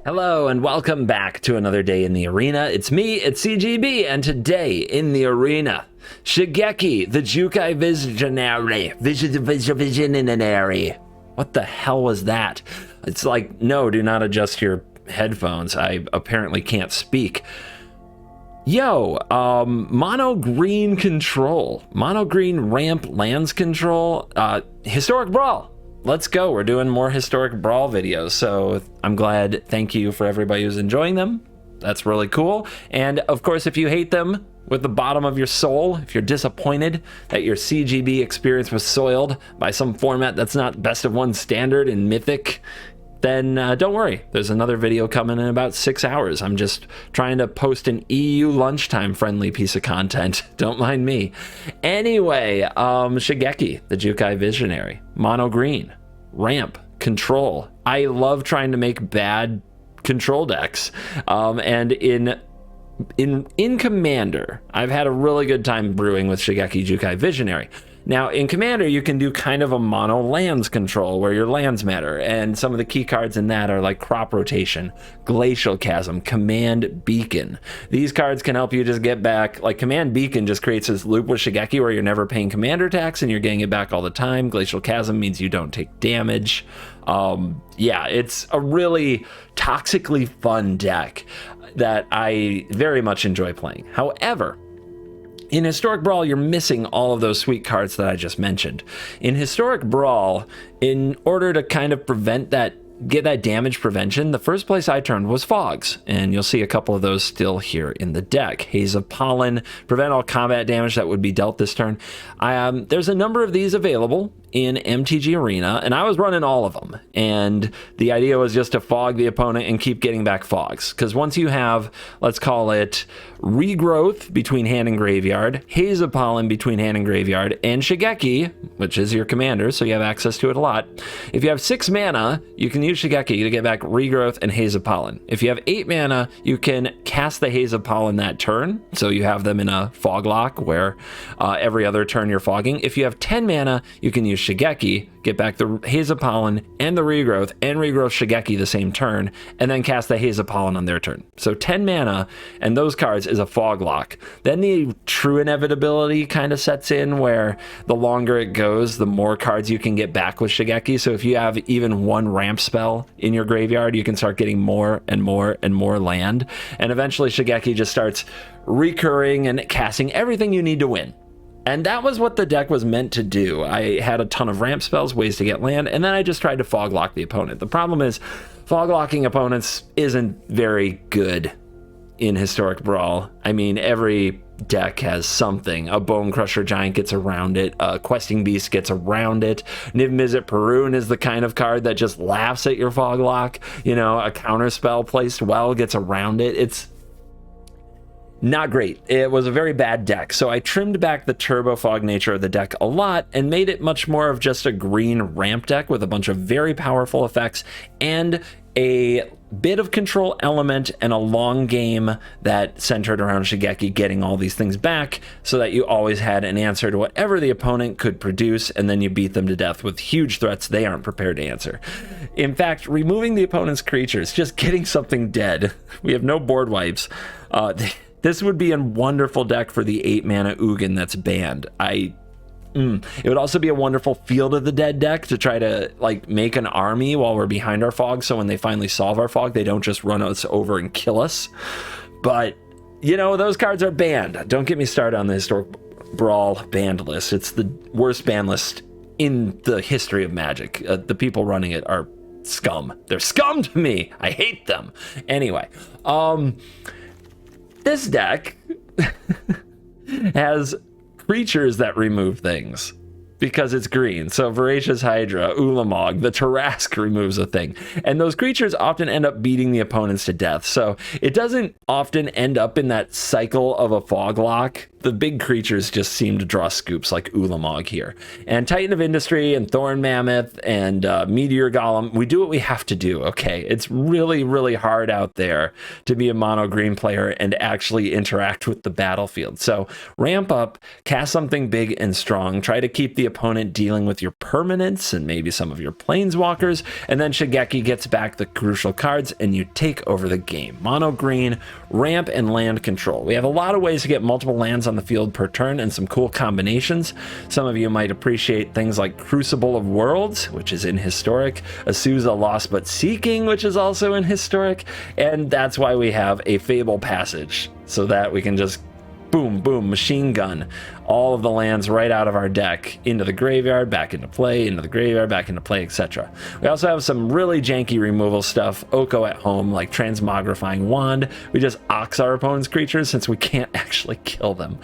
Hello and welcome back to another day in the arena. It's me, it's CGB, and today in the arena, Shigeki, the Jukai visionary. What the hell was that? It's like, no, do not adjust your headphones. I apparently can't speak. Yo, mono green control, mono green ramp lands control, historic brawl. Let's go. We're doing more historic brawl videos, so I'm glad. Thank you for everybody who's enjoying them. That's really cool. And of course, if you hate them with the bottom of your soul, if you're disappointed that your CGB experience was soiled by some format that's not best of one standard in Mythic, then don't worry. There's another video coming in about 6 hours. I'm just trying to post an EU lunchtime friendly piece of content. Don't mind me. Anyway, Shigeki, the Jukai visionary, mono green, ramp, control. I love trying to make bad control decks. And in Commander, I've had a really good time brewing with Shigeki Jukai Visionary. Now, in Commander, you can do kind of a mono lands control where your lands matter, and some of the key cards in that are like Crop Rotation, Glacial Chasm, Command Beacon. These cards can help you just get back, like Command Beacon just creates this loop with Shigeki where you're never paying Commander tax and you're getting it back all the time. Glacial Chasm means you don't take damage. Yeah, it's a really toxically fun deck that I very much enjoy playing. However, in Historic Brawl, you're missing all of those sweet cards that I just mentioned. In Historic Brawl, in order to kind of prevent that, get that damage prevention, the first place I turned was Fogs, and you'll see a couple of those still here in the deck. Haze of Pollen, prevent all combat damage that would be dealt this turn. There's a number of these available in MTG Arena, and I was running all of them, and the idea was just to fog the opponent and keep getting back Fogs, because once you have, let's call it, Regrowth between hand and graveyard, Haze of Pollen between hand and graveyard, and Shigeki, which is your commander, so you have access to it a lot. If you have 6 mana, you can use Shigeki to get back Regrowth and Haze of Pollen. If you have 8 mana, you can cast the Haze of Pollen that turn, so you have them in a fog lock where every other turn you're fogging. If you have 10 mana, you can use Shigeki, get back the Haze of Pollen and the Regrowth, and Regrowth Shigeki the same turn, and then cast the Haze of Pollen on their turn. So 10 mana, and those cards is a fog lock. Then the true inevitability kind of sets in, where the longer it goes, the more cards you can get back with Shigeki. So if you have even one ramp spell in your graveyard, you can start getting more and more and more land, and eventually Shigeki just starts recurring and casting everything you need to win. And that was what the deck was meant to do. I had a ton of ramp spells, ways to get land, and then I just tried to fog lock the opponent. The problem is, fog locking opponents isn't very good in Historic Brawl. I mean, every deck has something. A Bone Crusher Giant gets around it, a Questing Beast gets around it, Niv Mizzet Perun is the kind of card that just laughs at your fog lock. You know, a counter spell placed well gets around it. It's not great. It was a very bad deck, so I trimmed back the turbo fog nature of the deck a lot and made it much more of just a green ramp deck with a bunch of very powerful effects and a bit of control element and a long game that centered around Shigeki getting all these things back so that you always had an answer to whatever the opponent could produce, and then you beat them to death with huge threats they aren't prepared to answer. In fact, removing the opponent's creatures, just getting something dead. We have no board wipes. This would be a wonderful deck for the 8 mana Ugin that's banned. It would also be a wonderful Field of the Dead deck to try to like make an army while we're behind our fog, so when they finally solve our fog, they don't just run us over and kill us. But, you know, those cards are banned. Don't get me started on the Historic Brawl banned list. It's the worst ban list in the history of Magic. The people running it are scum. They're scum to me. I hate them. Anyway, this deck has creatures that remove things because it's green. So Voracious Hydra, Ulamog, the Tarask removes a thing. And those creatures often end up beating the opponents to death. So it doesn't often end up in that cycle of a fog lock the big creatures just seem to draw scoops like Ulamog here. And Titan of Industry and Thorn Mammoth and Meteor Golem, we do what we have to do, okay? It's really, really hard out there to be a mono green player and actually interact with the battlefield. So ramp up, cast something big and strong, try to keep the opponent dealing with your permanents and maybe some of your planeswalkers, and then Shigeki gets back the crucial cards and you take over the game. Mono green, ramp, and land control. We have a lot of ways to get multiple lands on the field per turn and some cool combinations. Some of you might appreciate things like Crucible of Worlds, which is in Historic, Azusa Lost But Seeking, which is also in Historic, and that's why we have a Fable Passage, so that we can just boom, boom, machine gun all of the lands right out of our deck into the graveyard, back into play, into the graveyard, back into play, etc. We also have some really janky removal stuff, Oko at home, like Transmogrifying Wand. We just ox our opponent's creatures since we can't actually kill them.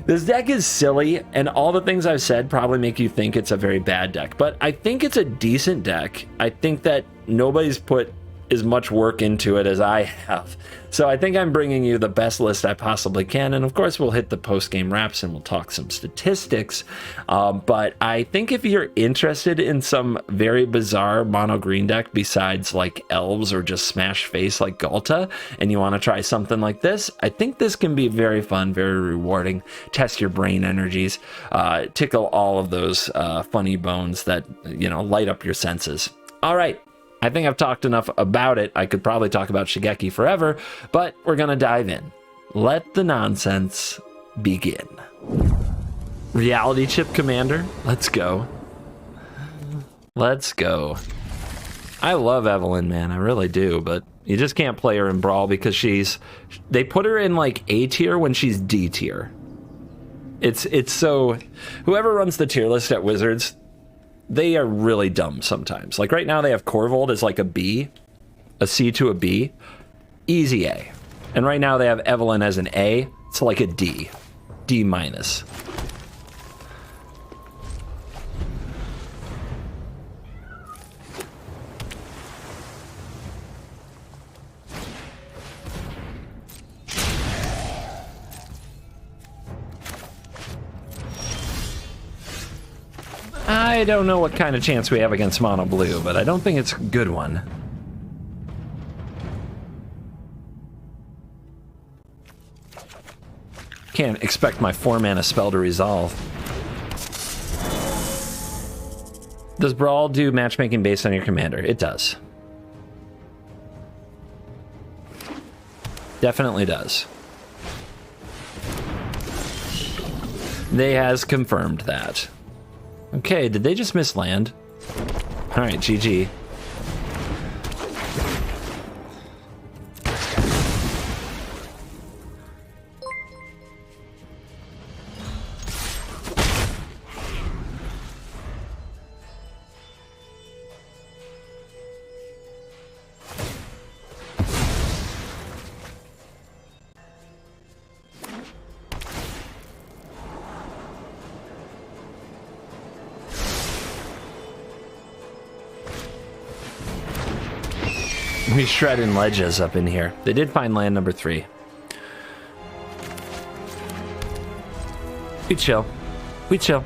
This deck is silly, and all the things I've said probably make you think it's a very bad deck, but I think it's a decent deck. I think that nobody's put as much work into it as I have. So I think I'm bringing you the best list I possibly can, and of course we'll hit the post-game wraps and we'll talk some statistics, but I think if you're interested in some very bizarre mono green deck besides like elves or just smash face like Galta, and you want to try something like this, I think this can be very fun, very rewarding, test your brain energies, tickle all of those funny bones that, you know, light up your senses. All right, I think I've talked enough about it. I could probably talk about Shigeki forever, but we're gonna dive in. Let the nonsense begin. Reality Chip Commander, let's go. Let's go. I love Evelyn, man, I really do, but you just can't play her in Brawl because they put her in like A tier when she's D tier. It's so, whoever runs the tier list at Wizards, they are really dumb sometimes. Like right now they have Corvold as like a B, a C to a B, easy A. And right now they have Evelyn as an A, it's like a D, D minus. I don't know what kind of chance we have against mono blue, but I don't think it's a good one. Can't expect my 4-mana spell to resolve. Does Brawl do matchmaking based on your commander? It does. Definitely does. They has confirmed that. Okay, did they just miss land? All right, GG. We shredding ledges up in here. They did find land number 3. We chill. We chill.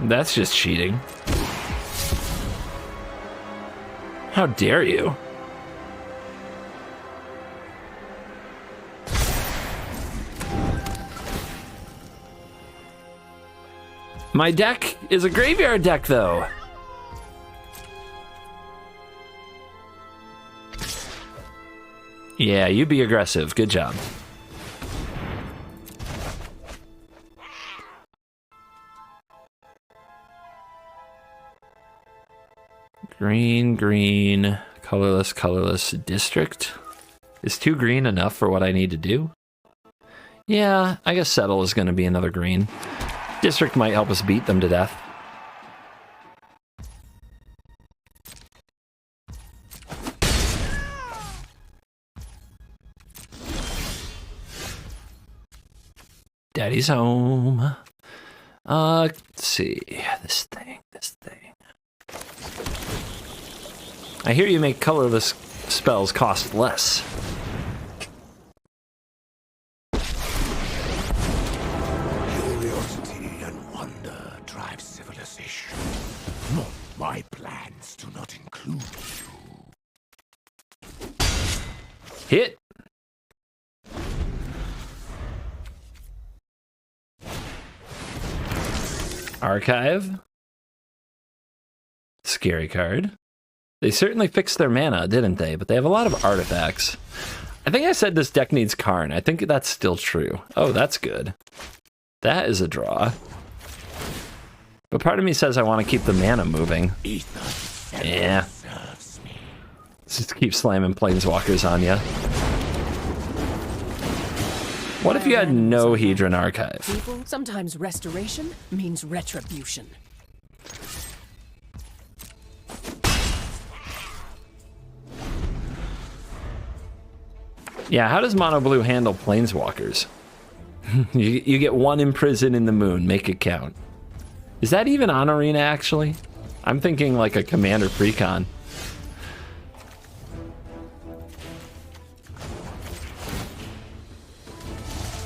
That's just cheating. How dare you? My deck is a graveyard deck, though. Yeah, you be aggressive. Good job. Green, green, colorless, colorless. District? Is 2 green enough for what I need to do? Yeah, I guess Settle is going to be another green. District might help us beat them to death. Daddy's home. Let's see. This thing. I hear you make colorless spells cost less. Curiosity and wonder drive civilization. My plans do not include you. Hit. Archive. Scary card. They certainly fixed their mana, didn't they? But they have a lot of artifacts. I think I said this deck needs Karn. I think that's still true. Oh, that's good. That is a draw. But part of me says I want to keep the mana moving. Yeah. Let's just keep slamming Planeswalkers on ya. What if you had no Hedron Archive? People, sometimes restoration means retribution. Yeah, how does Mono Blue handle Planeswalkers? you get one Imprison in the Moon, make it count. Is that even on Arena, actually? I'm thinking like a Commander Precon.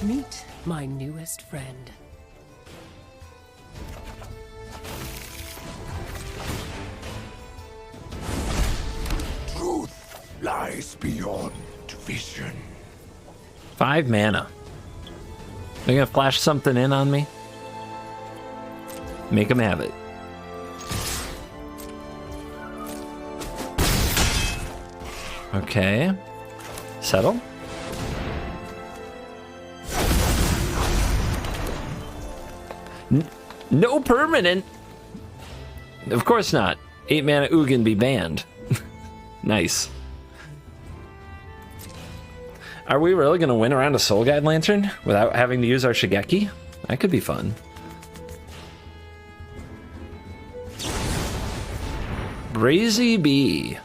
Meet my newest friend. Truth lies beyond vision. 5 mana. They're gonna flash something in on me? Make them have it. Okay. Settle. No permanent. Of course not. 8 mana Ugin be banned. Nice. Are we really going to win around a Soul Guide Lantern without having to use our Shigeki? That could be fun. Brazy Bee.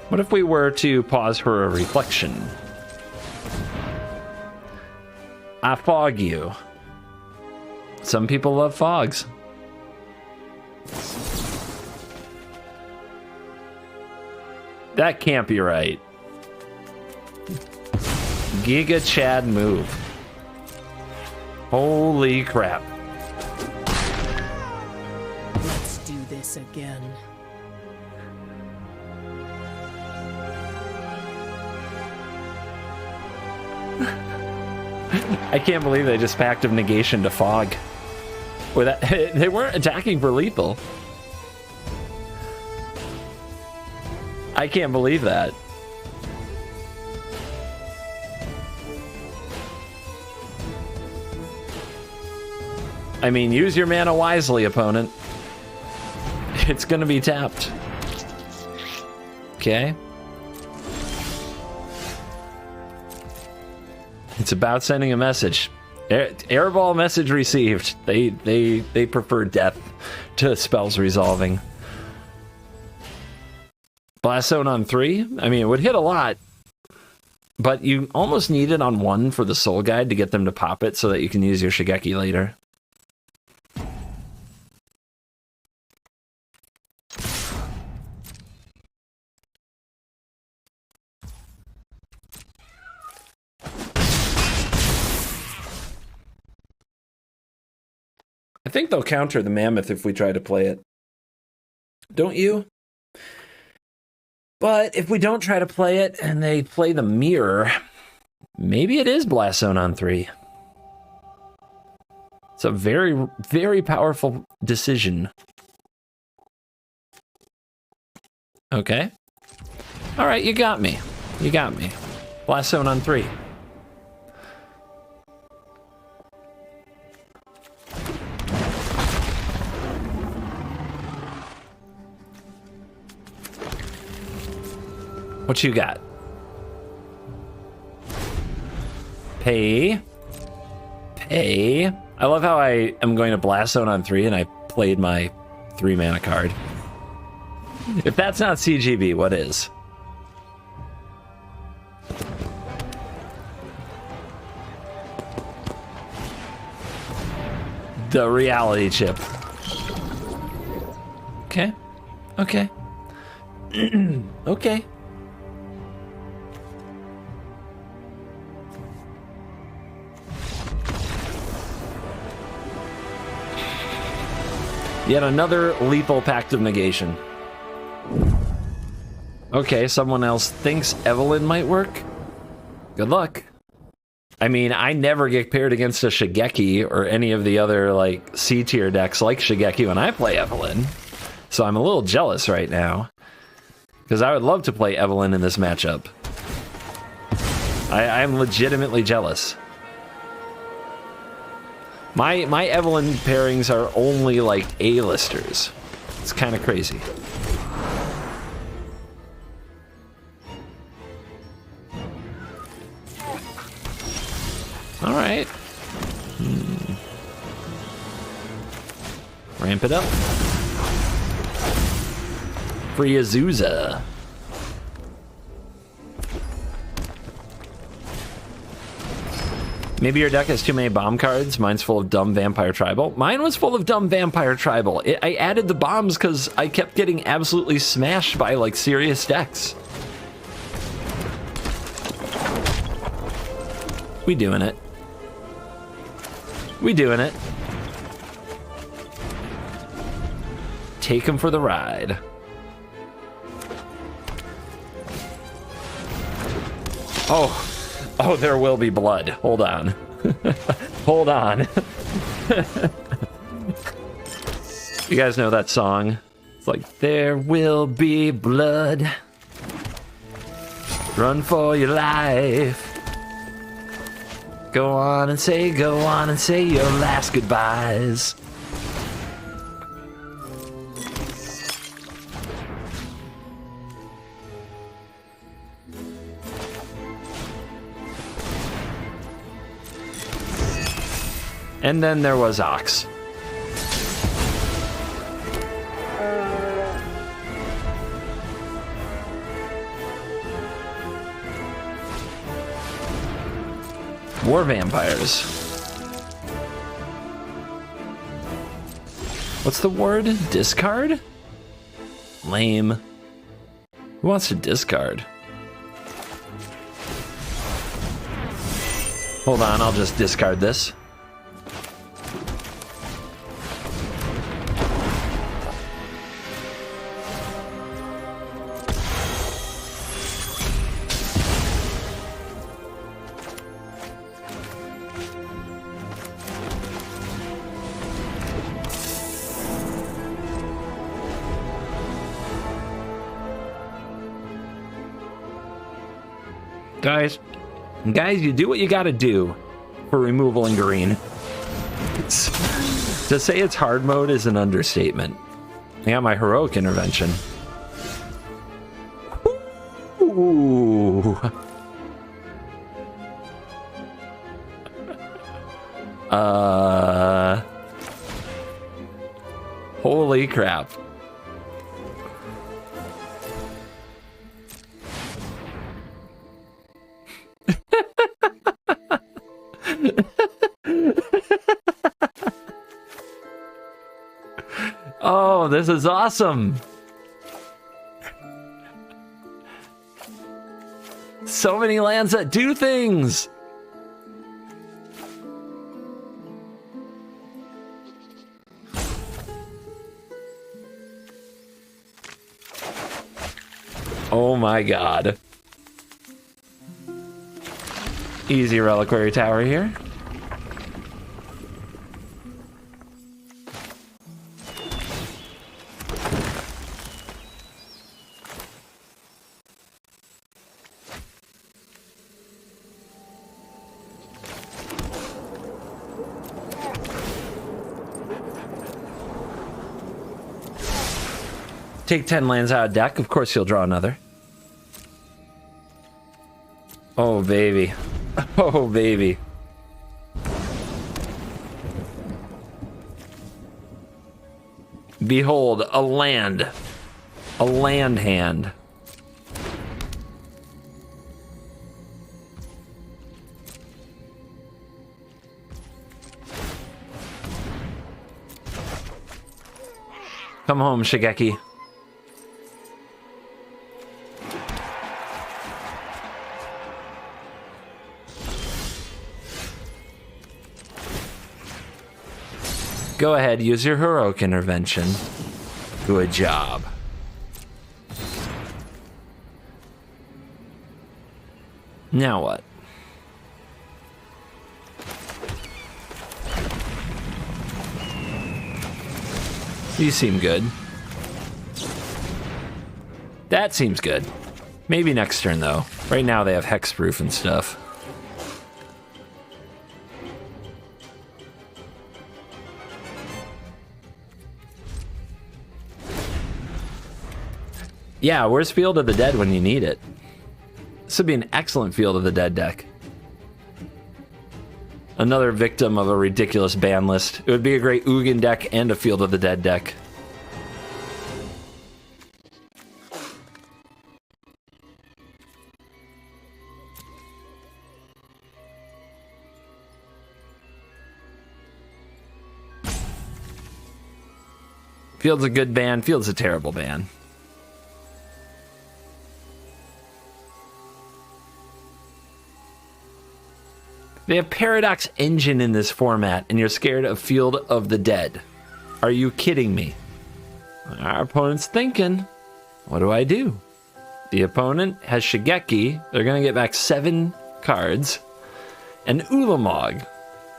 What if we were to pause for a reflection? I fog you. Some people love fogs. That can't be right. Giga Chad move. Holy crap. Let's do this again. I can't believe they just packed of negation to fog. Without, they weren't attacking for lethal. I can't believe that. I mean, use your mana wisely, opponent. It's gonna be tapped. Okay. It's about sending a message. Airball message received. They prefer death to spells resolving. Blast Zone on 3? I mean, it would hit a lot. But you almost need it on 1 for the Soul Guide to get them to pop it so that you can use your Shigeki later. I think they'll counter the Mammoth if we try to play it. Don't you? But if we don't try to play it and they play the Mirror, maybe it is Blast Zone on 3. It's a very, very powerful decision. Okay. All right, you got me. You got me. Blast Zone on 3. What you got? Pay. Pay. I love how I am going to Blast Zone on 3 and I played my 3 mana card. If that's not CGB, what is? The reality chip. Okay. Okay. Okay. Yet another lethal pact of negation. Okay, someone else thinks Evelyn might work. Good luck. I mean, I never get paired against a Shigeki or any of the other, like, C-tier decks like Shigeki when I play Evelyn. So I'm a little jealous right now. Because I would love to play Evelyn in this matchup. I'm legitimately jealous. My Evelyn pairings are only, like, A-listers. It's kind of crazy. All right. Ramp it up. Free Azusa. Maybe your deck has too many bomb cards. Mine's full of dumb Vampire Tribal. Mine was full of dumb Vampire Tribal. I added the bombs because I kept getting absolutely smashed by, like, serious decks. We doing it. We doing it. Take him for the ride. Oh, there will be blood. Hold on. Hold on. You guys know that song? It's like, there will be blood. Run for your life. Go on and say your last goodbyes. And then there was Ox. War vampires. What's the word? Discard? Lame. Who wants to discard? Hold on, I'll just discard this. Guys, you do what you gotta do for removal in green. To say it's hard mode is an understatement. I got my heroic intervention. Ooh. Holy crap. Oh, this is awesome. So many lands that do things. Oh my god. Easy reliquary tower here. Take 10 lands out of deck. Of course you'll draw another. Oh, baby. Oh, baby. Behold, a land. A land hand. Come home, Shigeki. Go ahead, use your heroic intervention. Good job. Now what? You seem good. That seems good. Maybe next turn, though. Right now they have hexproof and stuff. Yeah, where's Field of the Dead when you need it? This would be an excellent Field of the Dead deck. Another victim of a ridiculous ban list. It would be a great Ugin deck and a Field of the Dead deck. Field's a good ban. Field's a terrible ban. They have Paradox Engine in this format, and you're scared of Field of the Dead. Are you kidding me? Our opponent's thinking, what do I do? The opponent has Shigeki. They're going to get back 7 cards. And Ulamog.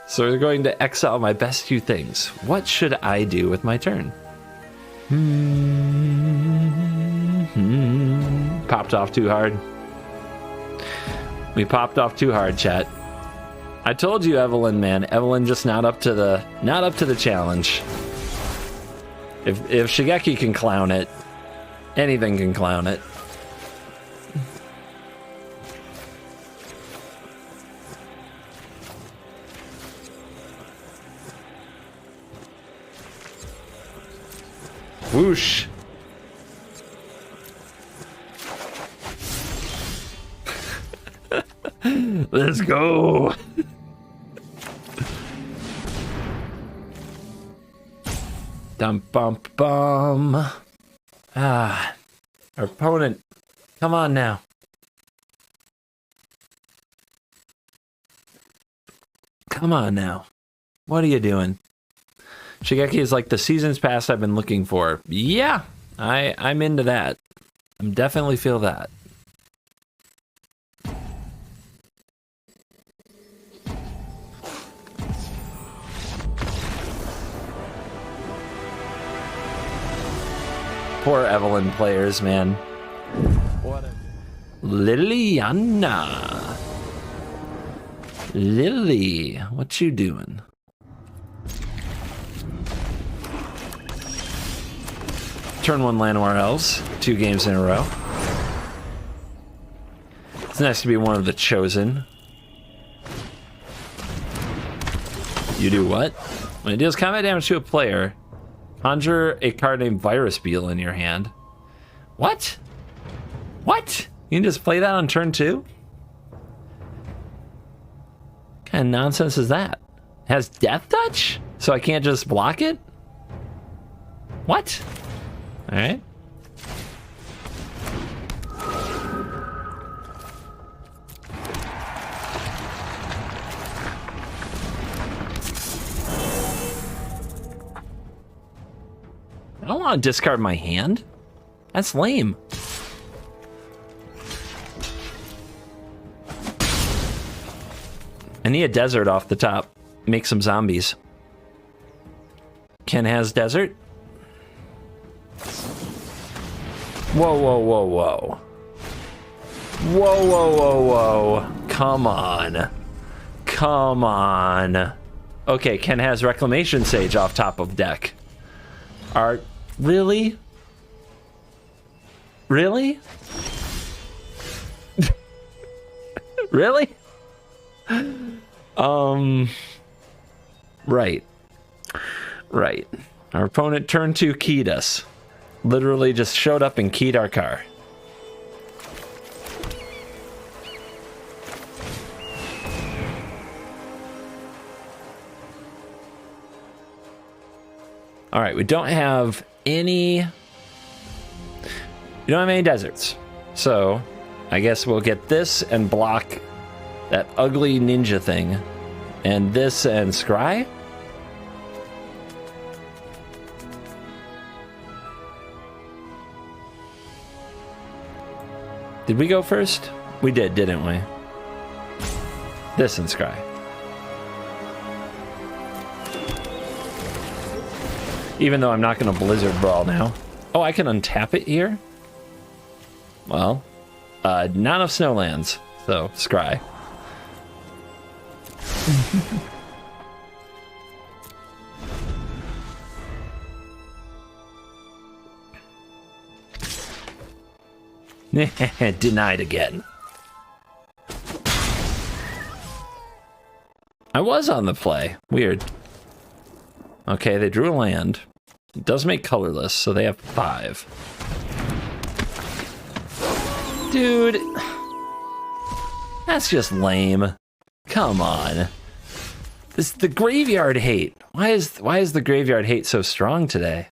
So they're going to exile my best 2 things. What should I do with my turn? Popped off too hard. We popped off too hard, chat. I told you, Evelyn, man. Evelyn just not up to the challenge. If Shigeki can clown it, anything can clown it. Whoosh. Let's go. Dum bum bum. Ah, our opponent. Come on now. Come on now. What are you doing? Shigeki is like the seasons past I've been looking for. Yeah, I'm into that. I'm definitely feel that. Poor Evelyn players, man. What a... Liliana. Lily, what you doing? Turn 1 Llanowar Elves, 2 games in a row. It's nice to be one of the chosen. You do what? When it deals combat damage to a player, conjure a card named Virus Beetle in your hand. What? What? You can just play that on turn 2? What kind of nonsense is that? It has Death Touch? So I can't just block it? What? Alright. I don't want to discard my hand. That's lame. I need a desert off the top. Make some zombies. Ken has desert. Whoa, whoa, whoa, whoa. Whoa, whoa, whoa, whoa. Come on. Come on. Okay, Ken has Reclamation Sage off top of deck. Art. Really? Really? Really? Right. Right. Our opponent turn 2 keyed us. Literally just showed up and keyed our car. All right, we don't have any deserts. So I guess we'll get this and block that ugly ninja thing. And this and scry? Did we go first? We did, didn't we? This and scry. Even though I'm not going to Blizzard Brawl now. Oh, I can untap it here? Well, not enough snowlands, so scry. Denied again. I was on the play. Weird. Okay, they drew a land. It does make colorless, so they have 5. Dude. That's just lame. Come on. This the graveyard hate. Why is the graveyard hate so strong today?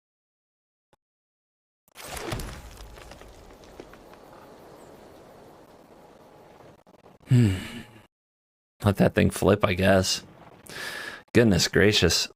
Let that thing flip, I guess. Goodness gracious.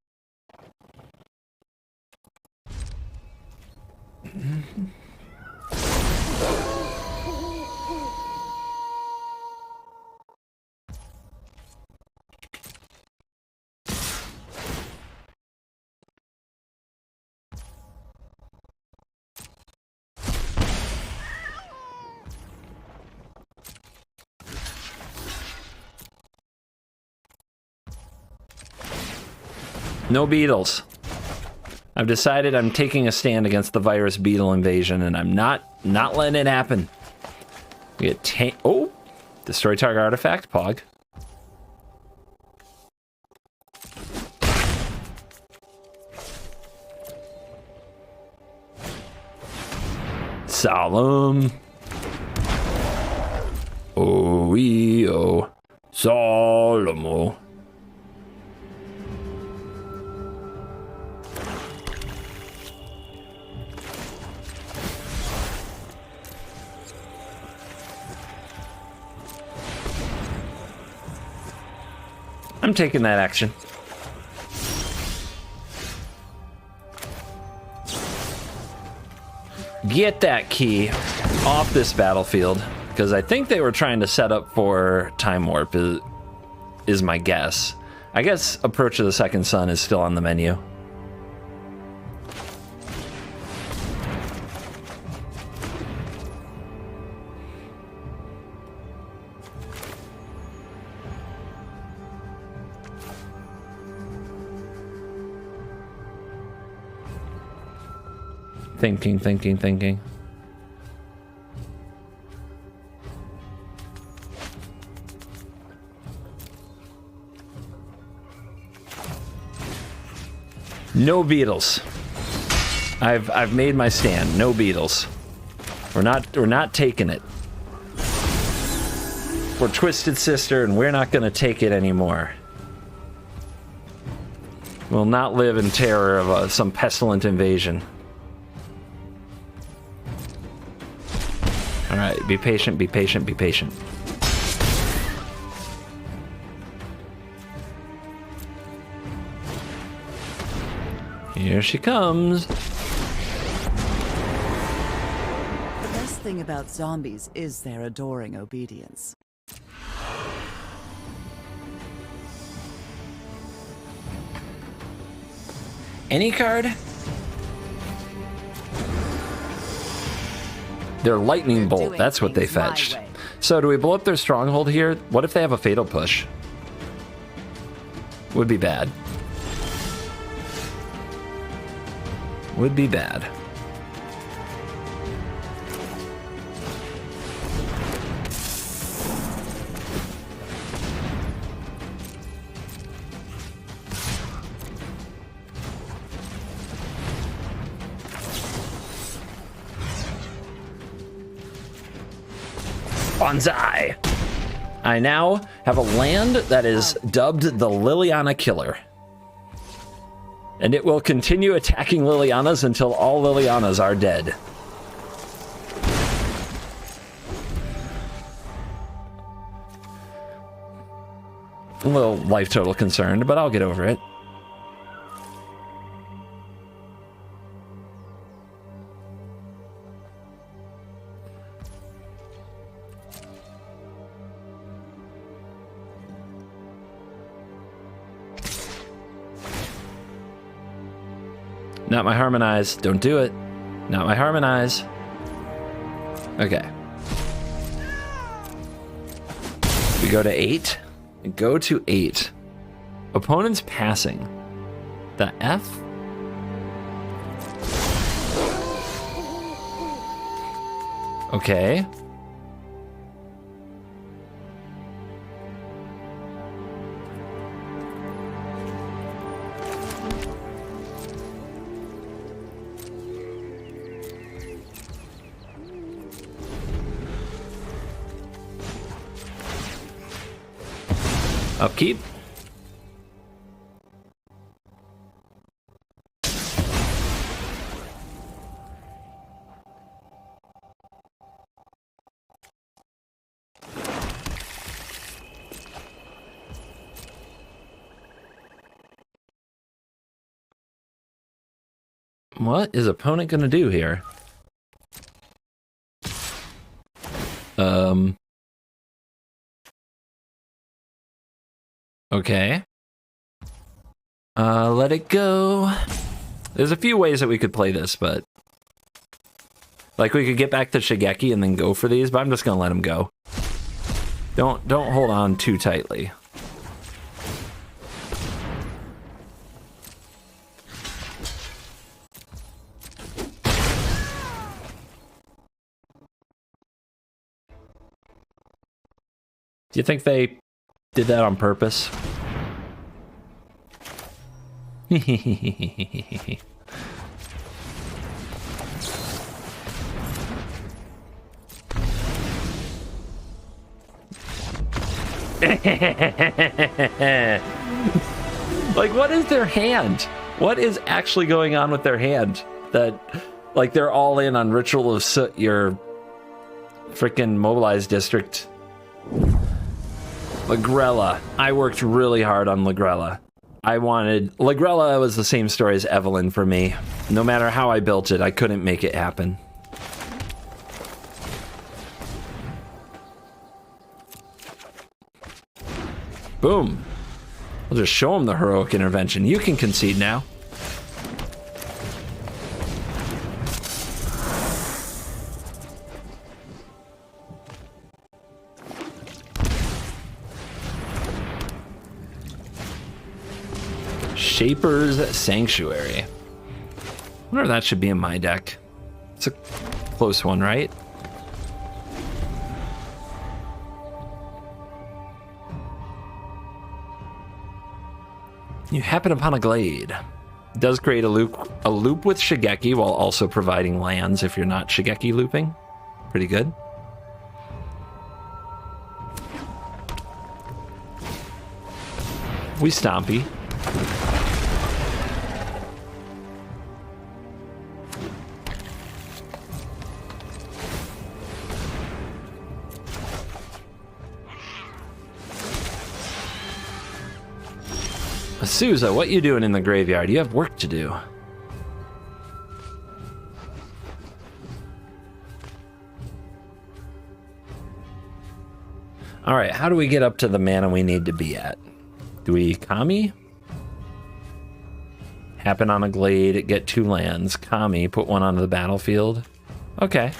No beetles. I've decided I'm taking a stand against the virus beetle invasion, and I'm not letting it happen. We get oh, destroy target artifact, Pog. Solemn. Oh, Solemn. I'm taking that action. Get that key off this battlefield, because I think they were trying to set up for Time Warp, is my guess. I guess Approach of the Second Sun is still on the menu. Thinking. No beetles. I've made my stand. No beetles. We're not taking it. We're Twisted Sister, and we're not gonna take it anymore. We'll not live in terror of some pestilent invasion. All right, be patient, be patient, be patient. Here she comes. The best thing about zombies is their adoring obedience. Any card? Their lightning bolt, that's what they fetched. So do we blow up their stronghold here? What if they have a fatal push? Would be bad. Would be bad. Bonsai! I now have a land that is dubbed the Liliana Killer. And it will continue attacking Lilianas until all Lilianas are dead. A little life total concerned, but I'll get over it. Not my Harmonize. Don't do it. Not my Harmonize. Okay. We go to 8. Go to 8. Opponent's passing. The F? Okay. Upkeep. What is opponent gonna do here? Okay. Let it go. There's a few ways that we could play this, but... Like, we could get back to Shigeki and then go for these, but I'm just gonna let him go. Don't hold on too tightly. Do you think they did that on purpose? Like, what is their hand? What is actually going on with their hand? That, like, they're all in on Ritual of Soot, your freaking mobilized district. Lagrella. I worked really hard on Lagrella. Lagrella was the same story as Evelyn for me. No matter how I built it, I couldn't make it happen. Boom. I'll just show him the heroic intervention. You can concede now. Shaper's Sanctuary. I wonder if that should be in my deck. It's a close one, right? You happen upon a glade. It does create a loop with Shigeki while also providing lands if you're not Shigeki looping. Pretty good. We stompy. Souza, what you doing in the graveyard? You have work to do. All right, how do we get up to the mana we need to be at? Do we Kami? Happen on a glade, get 2 lands. Kami, put 1 onto the battlefield. Okay.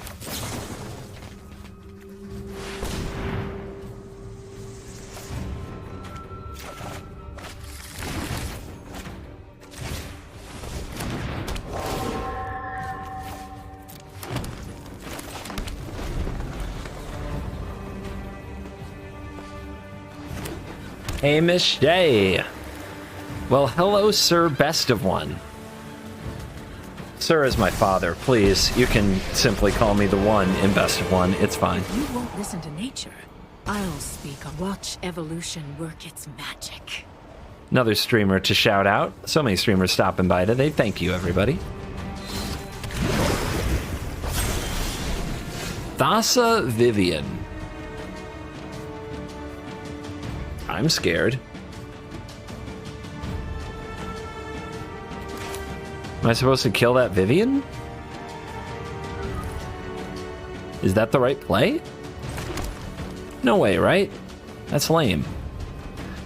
Hey, Miss J. Well, hello, sir, best of one. Sir is my father. Please, you can simply call me the one in Best of One. It's fine. You won't listen to nature. I'll speak on watch evolution work its magic. Another streamer to shout out. So many streamers stopping by today. Thank you, everybody. Thassa Vivian. I'm scared. Am I supposed to kill that Vivian? Is that the right play? No way, right? That's lame.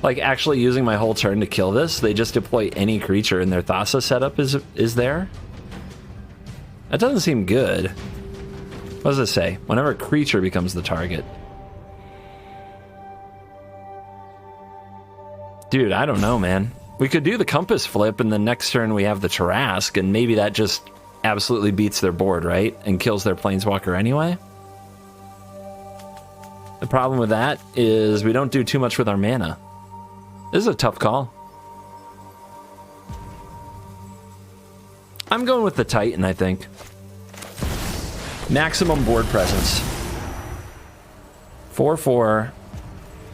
Like, actually using my whole turn to kill this, they just deploy any creature and their Thassa setup is there? That doesn't seem good. What does it say? Whenever a creature becomes the target. Dude, I don't know, man. We could do the Compass flip, and the next turn we have the Tarrasque, and maybe that just absolutely beats their board, right? And kills their Planeswalker anyway? The problem with that is we don't do too much with our mana. This is a tough call. I'm going with the Titan, I think. Maximum board presence. 4/4.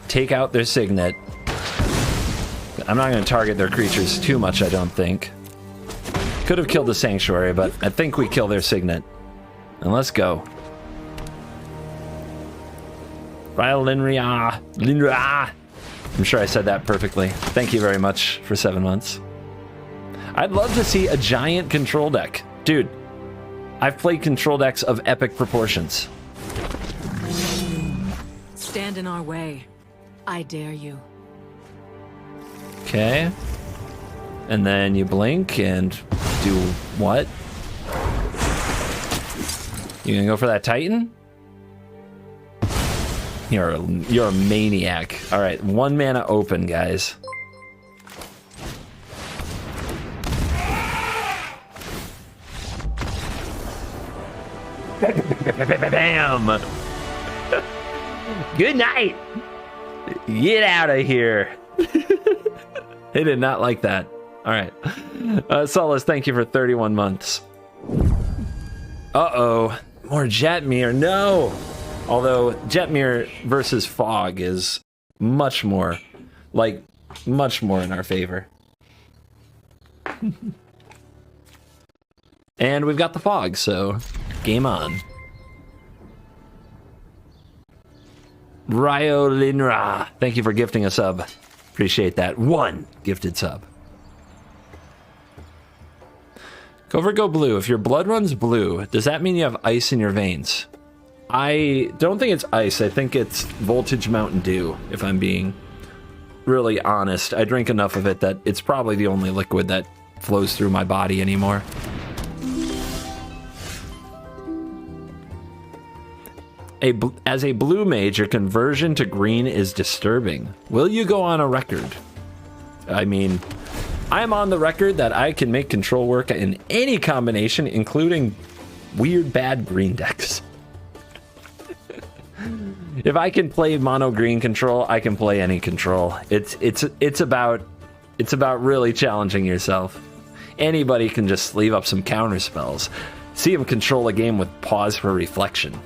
Take out their Signet. I'm not going to target their creatures too much, I don't think. Could have killed the Sanctuary, but I think we kill their Signet. And let's go. Linria. I'm sure I said that perfectly. Thank you very much for 7 months. I'd love to see a giant control deck. Dude, I've played control decks of epic proportions. Stand in our way. I dare you. Okay. And then you blink and do what? You gonna go for that Titan? You're a maniac. All right, 1 mana open, guys. Bam! Good night. Get out of here. They did not like that. All right. Solace, thank you for 31 months. Uh-oh. More Jetmir. No! Although Jetmir versus Fog is much more in our favor. And we've got the Fog, so game on. Ryo Linra, thank you for gifting a sub. Appreciate that. 1 gifted sub. Go for go blue. If your blood runs blue, does that mean you have ice in your veins? I don't think it's ice. I think it's Voltage Mountain Dew, if I'm being really honest. I drink enough of it that it's probably the only liquid that flows through my body anymore. As a blue mage, your conversion to green is disturbing. Will you go on a record? I mean, I'm on the record that I can make control work in any combination, including weird bad green decks. If I can play mono green control, I can play any control. It's about really challenging yourself. Anybody can just sleeve up some counter spells. See him control a game with pause for reflection.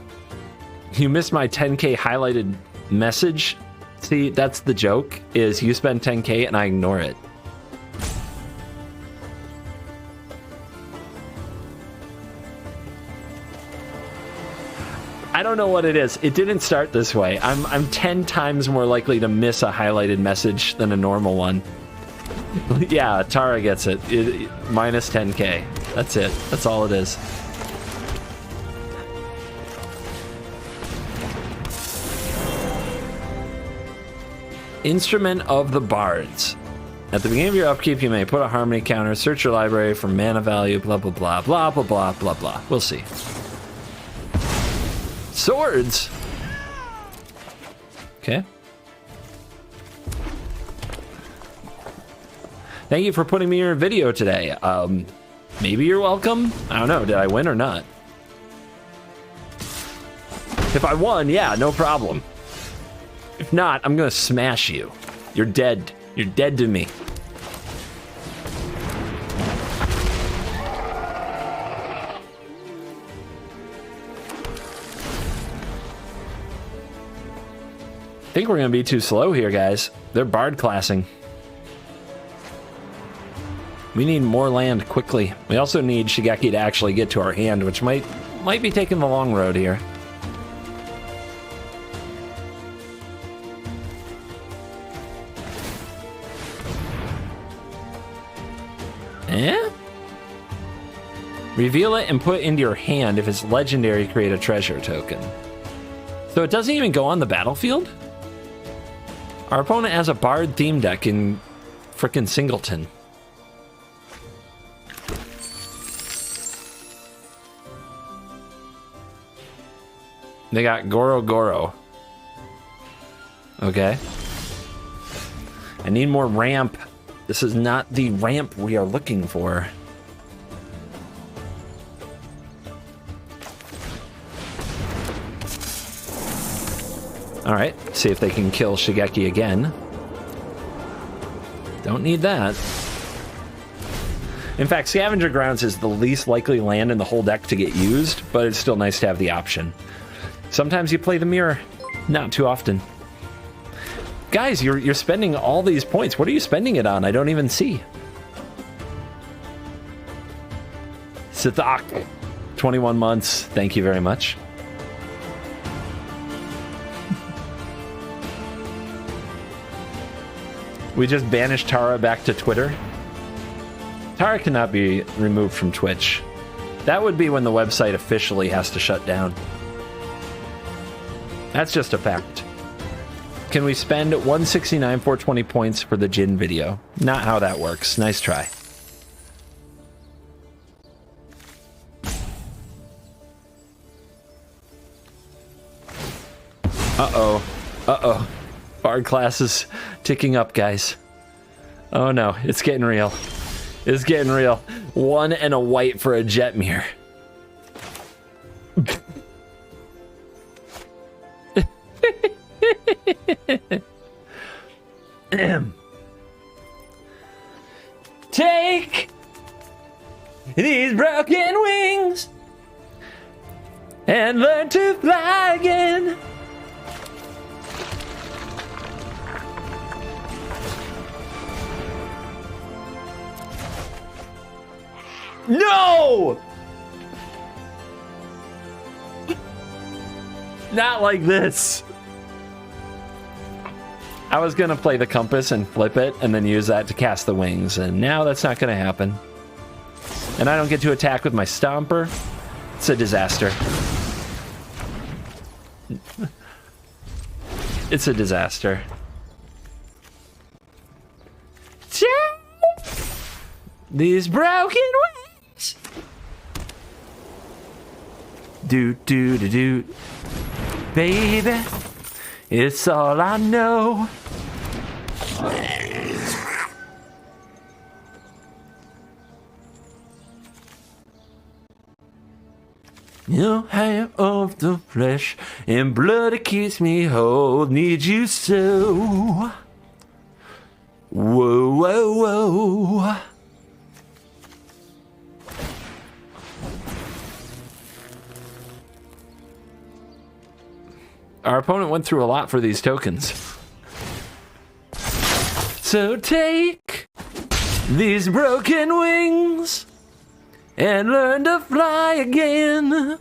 You missed my 10K highlighted message. See, that's the joke, is you spend 10K and I ignore it. I don't know what it is. It didn't start this way. I'm 10 times more likely to miss a highlighted message than a normal one. Yeah, Tara gets it. Minus 10K. That's it. That's all it is. Instrument of the Bards. At the beginning of your upkeep, you may put a harmony counter, search your library for mana value, blah, blah, blah, blah, blah, blah, blah, blah. We'll see. Swords! Okay. Thank you for putting me in your video today. Maybe you're welcome? I don't know, did I win or not? If I won, yeah, no problem. If not, I'm gonna smash you. You're dead. You're dead to me. think we're going to be too slow here, guys. They're bard classing. We need more land quickly. We also need Shigeki to actually get to our hand, which might be taking the long road here. Eh? Reveal it and put it into your hand. If it's legendary, create a treasure token. So it doesn't even go on the battlefield? Our opponent has a Bard theme deck in frickin' Singleton. They got Goro Goro. Okay. I need more ramp. This is not the ramp we are looking for. All right, see if they can kill Shigeki again. Don't need that. In fact, Scavenger Grounds is the least likely land in the whole deck to get used, but it's still nice to have the option. Sometimes you play the mirror, not too often. Guys, you're spending all these points. What are you spending it on? I don't even see. Sithak, 21 months. Thank you very much. We just banished Tara back to Twitter. Tara cannot be removed from Twitch. That would be when the website officially has to shut down. That's just a fact. Can we spend 169 420 points for the Jin video? Not how that works. Nice try. Uh-oh. Uh-oh. Bard class is ticking up, guys. Oh no, it's getting real. It's getting real. 1 and a white for a Jetmir. Take these broken wings and learn to fly again. No! Not like this. I was gonna play the compass and flip it and then use that to cast the wings, and now that's not gonna happen. And I don't get to attack with my Stomper. It's a disaster. It's a disaster. These broken wings. Do do do do. Baby, it's all I know. You have of the flesh and blood, it keeps me whole. Need you so. Whoa, whoa, whoa. Our opponent went through a lot for these tokens. So take these broken wings and learn to fly again.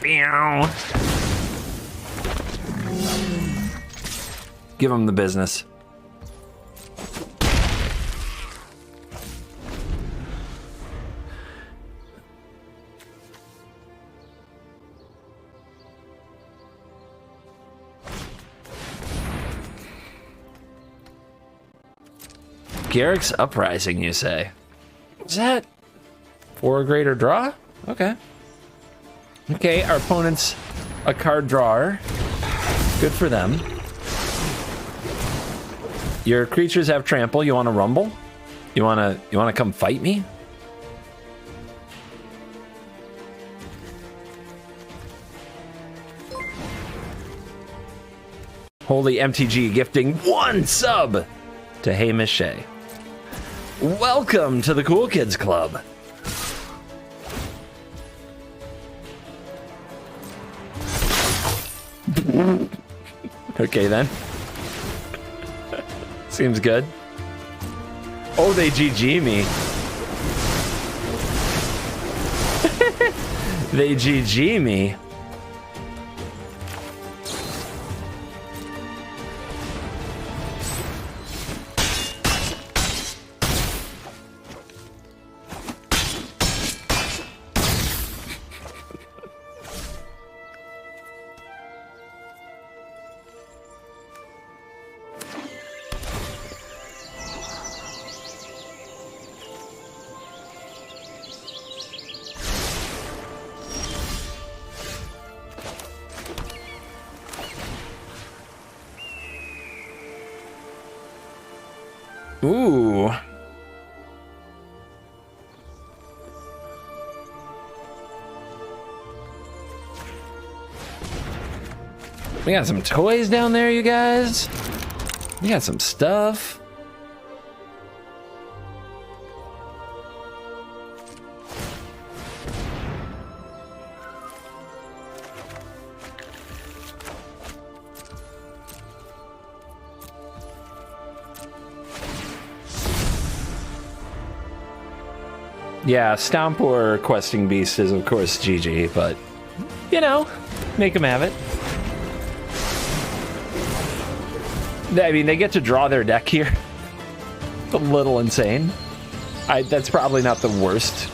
Meow. Give him the business. Garrick's Uprising, you say? Is that for a greater draw? Okay. Okay, our opponent's a card drawer. Good for them. Your creatures have trample. You want to rumble? You want to come fight me? Holy MTG gifting 1 sub to Hamish Shea. Welcome to the Cool Kids Club. Okay then. Seems good. Oh, they GG me. They GG me. Ooh. We got some toys down there, you guys. We got some stuff. Yeah, Stomp or Questing Beast is of course GG, but you know, make them have it. I mean, they get to draw their deck here. It's a little insane. That's probably not the worst.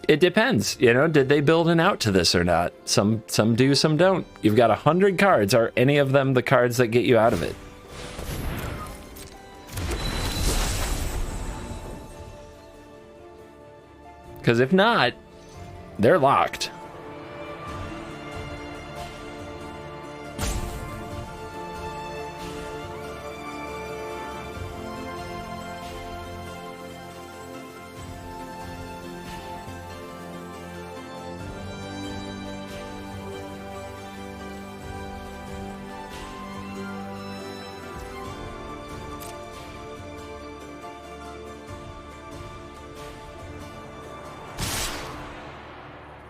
It depends, you know, did they build an out to this or not? Some do, some don't. You've got 100 cards. Are any of them the cards that get you out of it? Because if not, they're locked.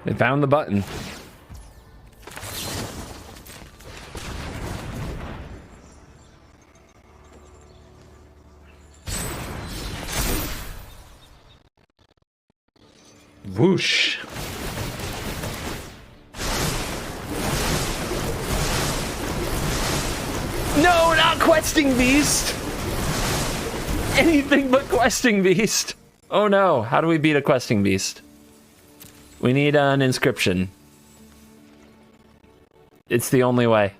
They found the button. Whoosh. No, not Questing Beast! Anything but Questing Beast. Oh no, how do we beat a Questing Beast? We need an inscription. It's the only way.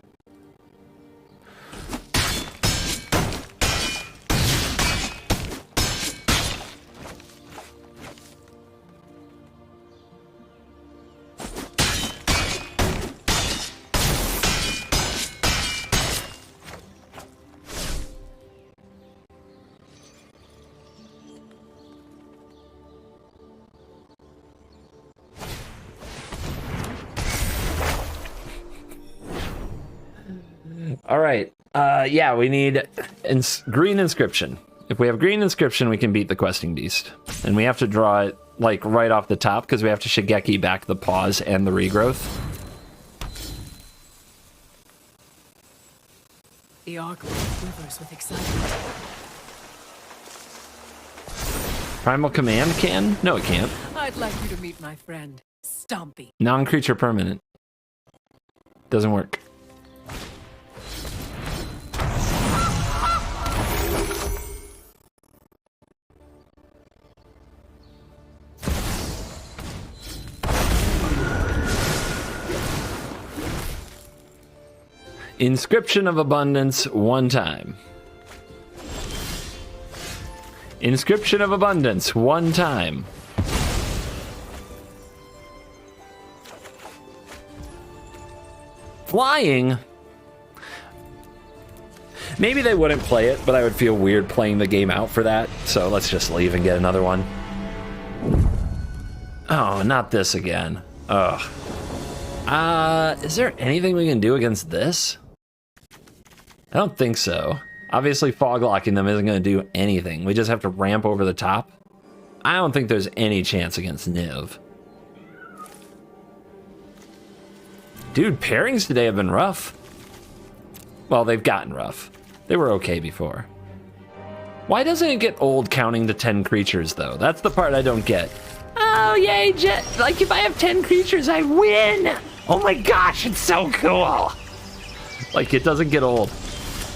All right. Yeah, we need green inscription. If we have green inscription, we can beat the Questing Beast. And we have to draw it, like, right off the top, because we have to Shigeki back the pause and the regrowth. The arc quivers with excitement. Primal Command can? No, it can't. I'd like you to meet my friend, Stompy. Non-creature permanent. Doesn't work. Inscription of Abundance one time. Inscription of Abundance one time. Flying? Maybe they wouldn't play it, but I would feel weird playing the game out for that. So let's just leave and get another one. Oh, not this again. Ugh. Is there anything we can do against this? I don't think so. Obviously, fog locking them isn't going to do anything. We just have to ramp over the top. I don't think there's any chance against Niv. Dude, pairings today have been rough. Well, they've gotten rough. They were okay before. Why doesn't it get old counting to 10 creatures, though? That's the part I don't get. Oh, yay, like, if I have 10 creatures, I win! Oh my gosh, it's so cool! Like, it doesn't get old.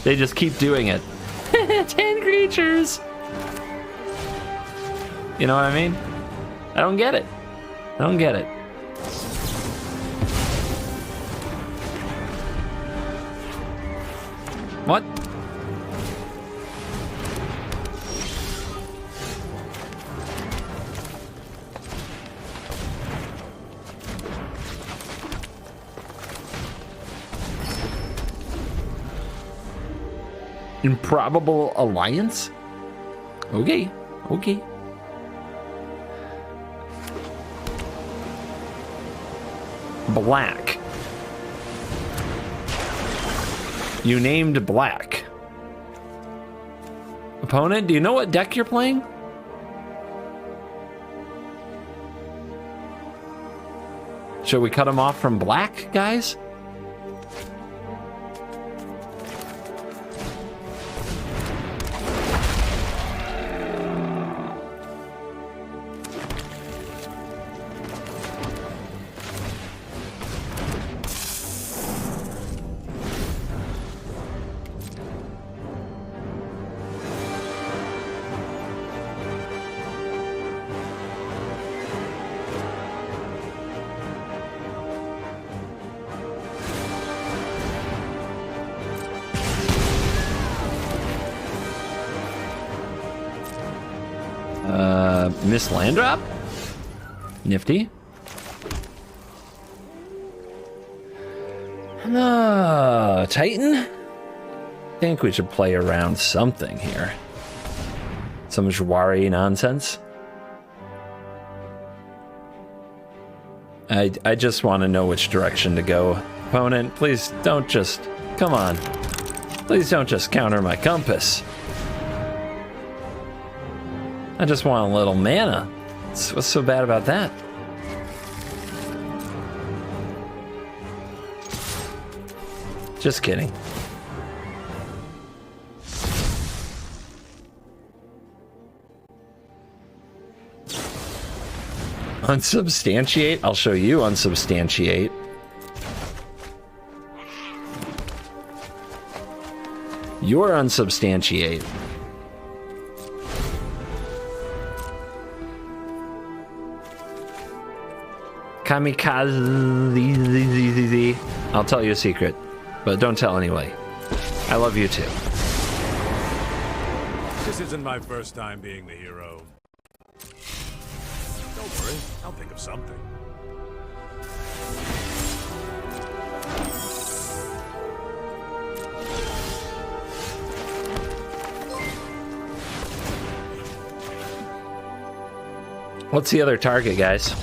They just keep doing it. 10 creatures! You know what I mean? I don't get it. I don't get it. What? Improbable alliance? Okay, okay. Black. You named black. Opponent, do you know what deck you're playing? Should we cut him off from black, guys? Miss Landrop? Nifty. Titan? I think we should play around something here. Some Jwari nonsense. I just want to know which direction to go. Opponent, please don't just... Come on. Please don't just counter my compass. I just want a little mana. What's so bad about that? Just kidding. Unsubstantiate? I'll show you unsubstantiate. You're unsubstantiate. Kamikaze. I'll tell you a secret, but don't tell anybody. I love you too. This isn't my first time being the hero. Don't worry, I'll think of something. What's the other target, guys?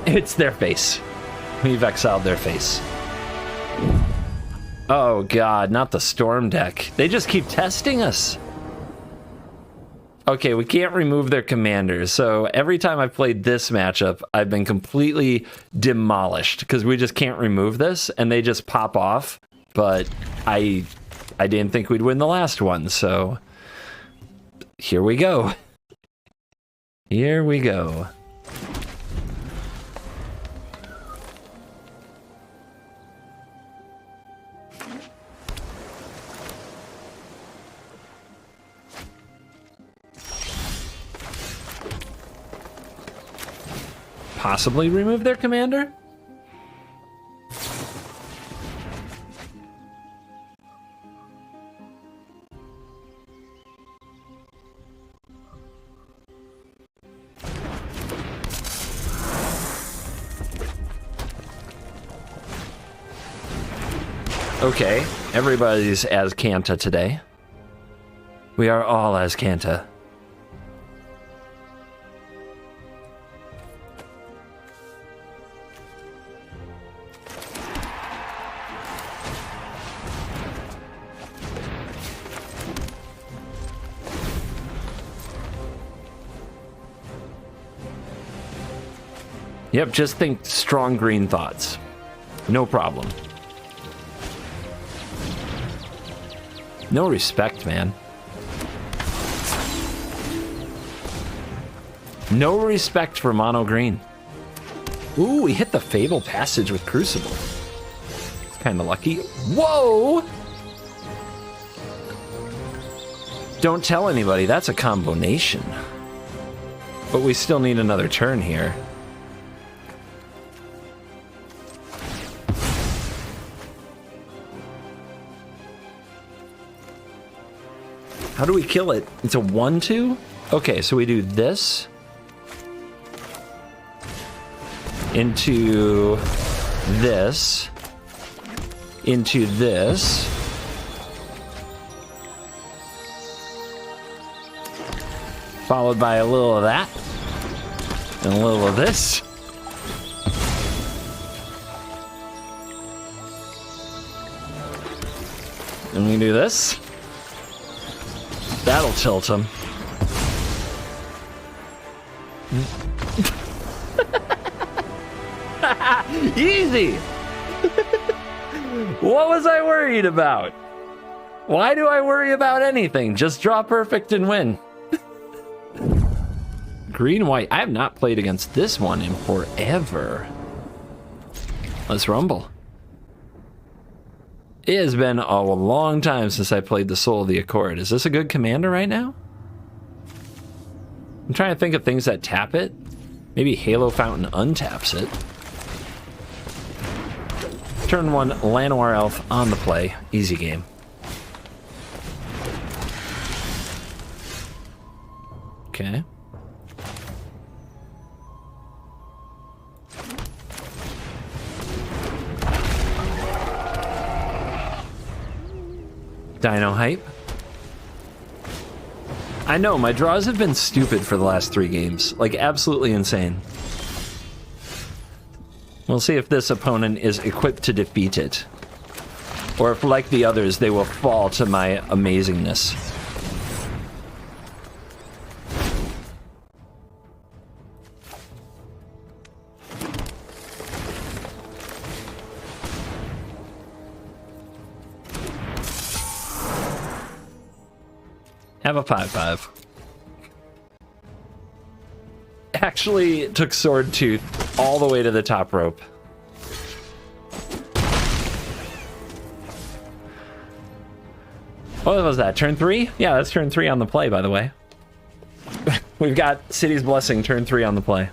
It's their face. We've exiled their face. Oh god, not the storm deck. They just keep testing us. Okay, we can't remove their commanders, so every time I've played this matchup, I've been completely demolished because we just can't remove this, and they just pop off. But I didn't think we'd win the last one, so here we go. Here we go. Possibly remove their commander? Okay, everybody's as Kanta today. We are all as Kanta. Yep, just think strong green thoughts. No problem. No respect, man. No respect for mono green. Ooh, we hit the Fable Passage with Crucible. It's kind of lucky. Whoa! Don't tell anybody, that's a combination. But we still need another turn here. How do we kill it? It's a 1-2? Okay, so we do this. Into this. Into this. Followed by a little of that. And a little of this. And we do this. That'll tilt him. Easy! What was I worried about? Why do I worry about anything? Just draw perfect and win. Green, white. I have not played against this one in forever. Let's rumble. It has been a long time since I played the Soul of the Accord. Is this a good commander right now? I'm trying to think of things that tap it. Maybe Halo Fountain untaps it. Turn 1, Llanowar Elf on the play. Easy game. Okay. Dino hype. I know, my draws have been stupid for the last 3 games. Like, absolutely insane. We'll see if this opponent is equipped to defeat it. Or if, like the others, they will fall to my amazingness. Have a 5/5. Actually took Sword Tooth all the way to the top rope. What was that? Turn 3? Yeah, that's turn 3 on the play, by the way. We've got City's Blessing, turn 3 on the play.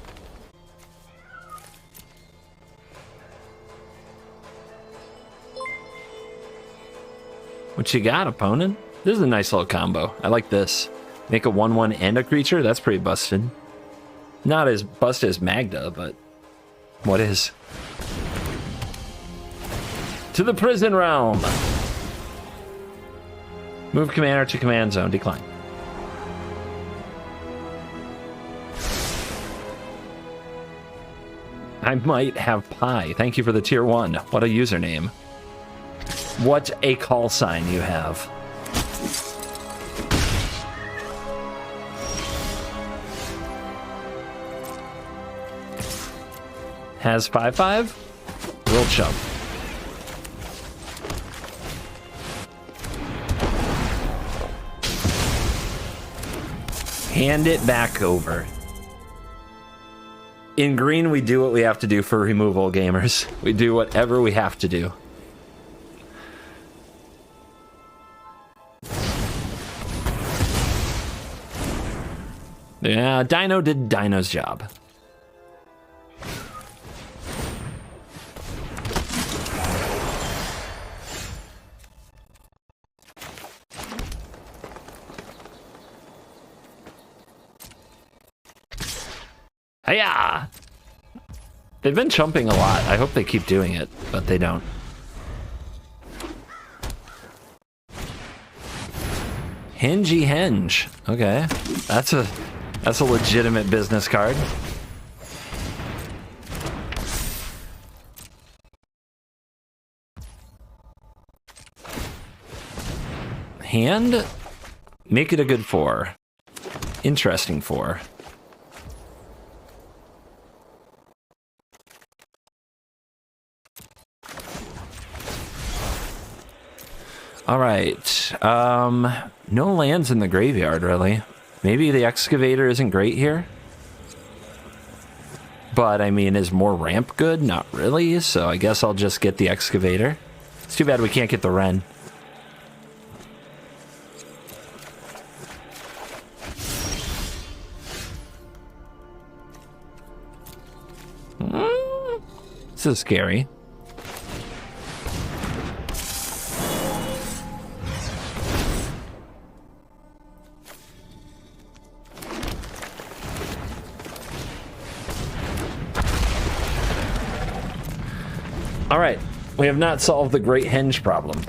What you got, opponent? This is a nice little combo. I like this. Make a 1/1 and a creature? That's pretty busted. Not as busted as Magda, but what is? To the prison realm. Move commander to command zone. Decline. I might have pie. Thank you for the tier 1. What a username. What a call sign you have. Has 5/5? Real chump. Hand it back over. In green, we do what we have to do for removal, gamers. We do whatever we have to do. Yeah, Dino did Dino's job. Hiya! They've been chumping a lot. I hope they keep doing it, but they don't. Hengey Henge. Okay. That's a legitimate business card. Hand? Make it a good 4. Interesting 4. All right. No lands in the graveyard, really. Maybe the excavator isn't great here. But, I mean, is more ramp good? Not really, so I guess I'll just get the excavator. It's too bad we can't get the Wren. This is scary. All right, we have not solved the Great Henge problem.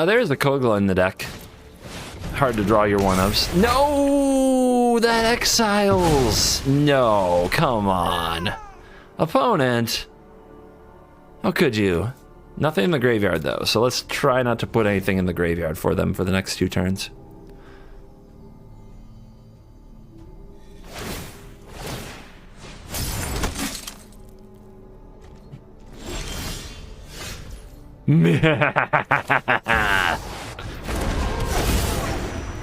There's a Kogla in the deck. Hard to draw your one-ups. No, that exiles. No, come on. Opponent. How could you? Nothing in the graveyard, though, so let's try not to put anything in the graveyard for them for the next 2 turns.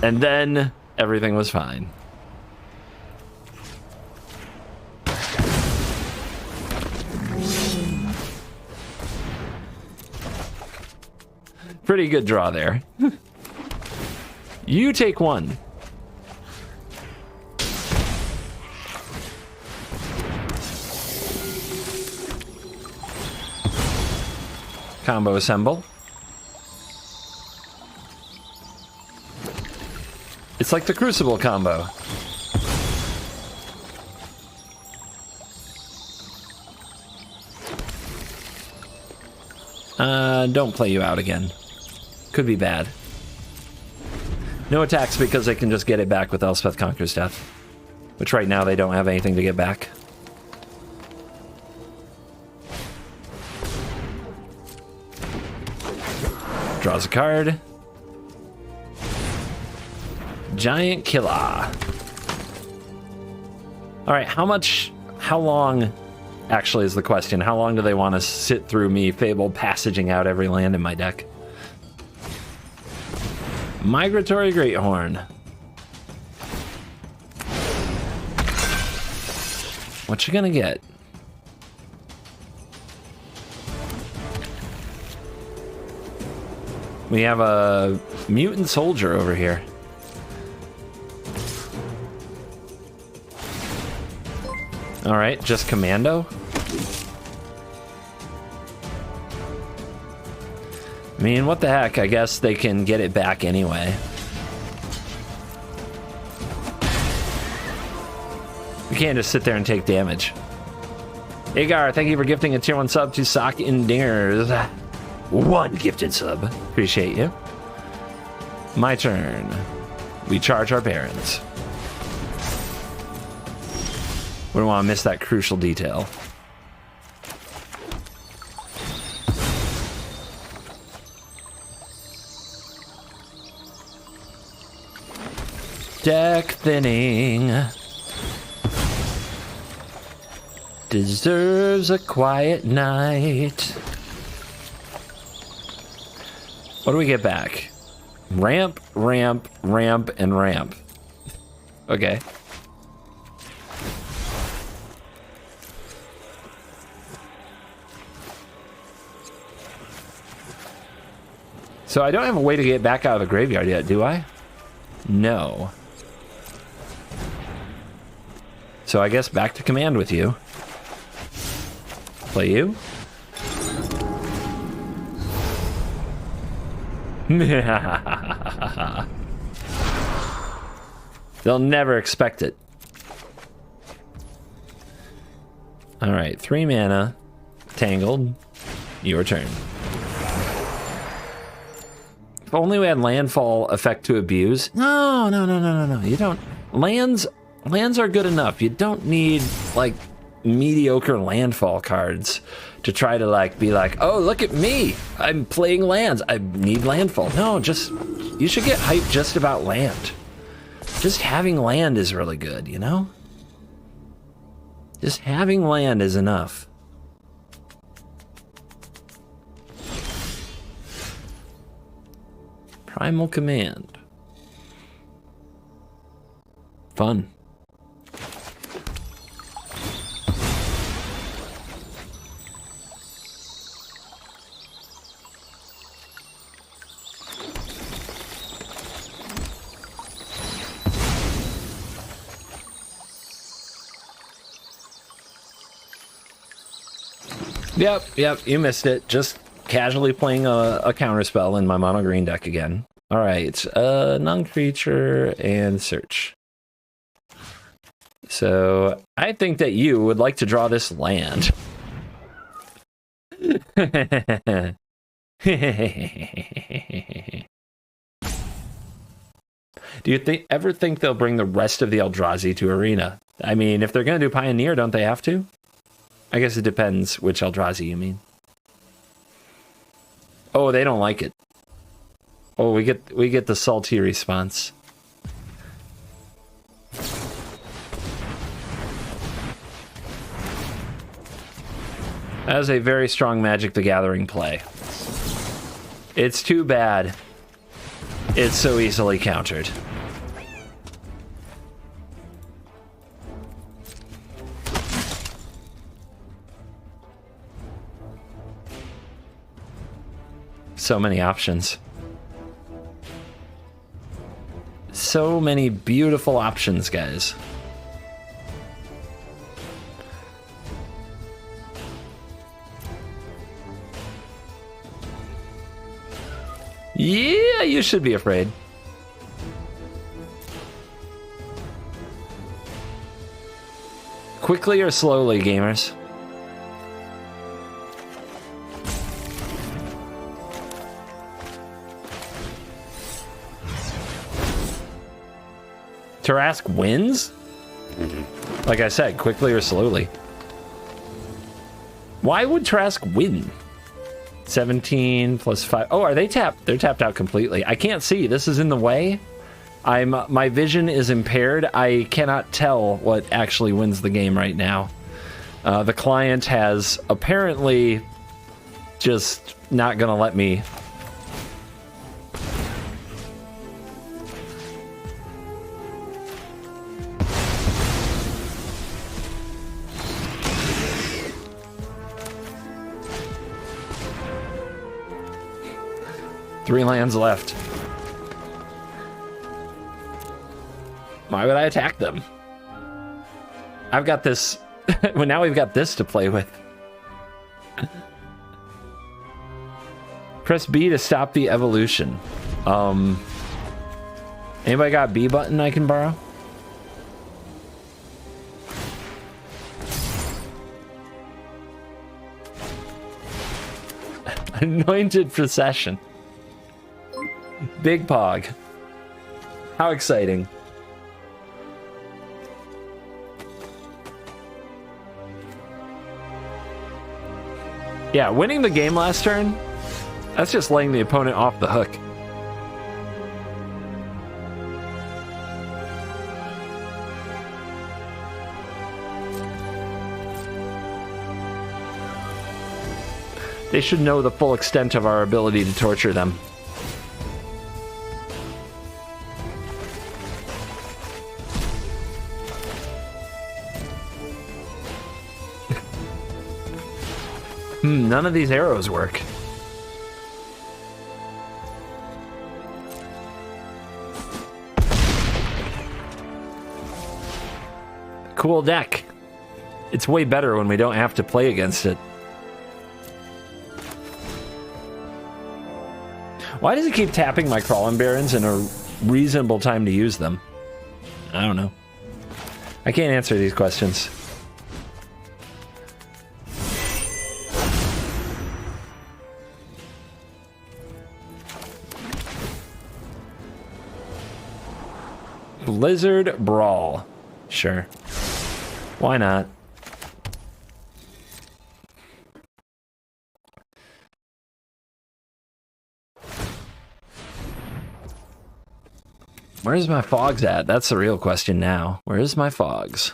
And then everything was fine. Pretty good draw there. You take 1. Combo assemble. It's like the Crucible combo. Don't play you out again. Could be bad. No attacks because they can just get it back with Elspeth Conquers Death. Which right now they don't have anything to get back. Draws a card. Giant Killer. Alright, how long, actually is the question, how long do they want to sit through me Fable passaging out every land in my deck? Migratory Greathorn. What you gonna get? We have a mutant soldier over here. All right, just commando. I mean, what the heck? I guess they can get it back anyway. We can't just sit there and take damage. Agar, thank you for gifting a tier 1 sub to Sock in Dingers. 1 gifted sub. Appreciate you. My turn. We charge our parents. We don't want to miss that crucial detail. Deck thinning. Deserves a quiet night. What do we get back? Ramp, ramp, ramp, and ramp. Okay. So I don't have a way to get back out of the graveyard yet, do I? No. So I guess back to command with you. Play you. They'll never expect it. All right, 3 mana, Tangled, your turn. If only we had landfall effect to abuse. No, you don't. Lands are good enough. You don't need like mediocre landfall cards to try to like be like, oh, look at me, I'm playing lands, I need landfall. No, just, you should get hyped just about land. Just having land is really good, you know? Just having land is enough. Primal Command. Fun. Yep, you missed it. Just casually playing a counterspell in my mono green deck again. All right, non-creature and search. So I think that you would like to draw this land. Do you ever think they'll bring the rest of the Eldrazi to Arena? I mean, if they're going to do Pioneer, don't they have to? I guess it depends which Eldrazi you mean. Oh, they don't like it. Oh, we get the salty response. That is a very strong Magic the Gathering play. It's too bad it's so easily countered. So many options. So many beautiful options, guys. Yeah, you should be afraid. Quickly or slowly, gamers? Tarask wins? Like I said, quickly or slowly. Why would Tarask win? 17 plus 5. Oh, are they tapped? They're tapped out completely. I can't see. This is in the way. My vision is impaired. I cannot tell what actually wins the game right now. The client has apparently just not gonna let me. Three lands left. Why would I attack them? I've got this. Well, now we've got this to play with. Press B to stop the evolution. Anybody got a B button I can borrow? Anointed Procession. Big Pog. How exciting. Yeah, winning the game last turn, that's just letting the opponent off the hook. They should know the full extent of our ability to torture them. None of these arrows work. Cool deck. It's way better when we don't have to play against it. Why does it keep tapping my Crawling Barons in a reasonable time to use them? I don't know. I can't answer these questions. Blizzard Brawl. Sure. Why not? Where's my fogs at? That's the real question now. Where's my fogs?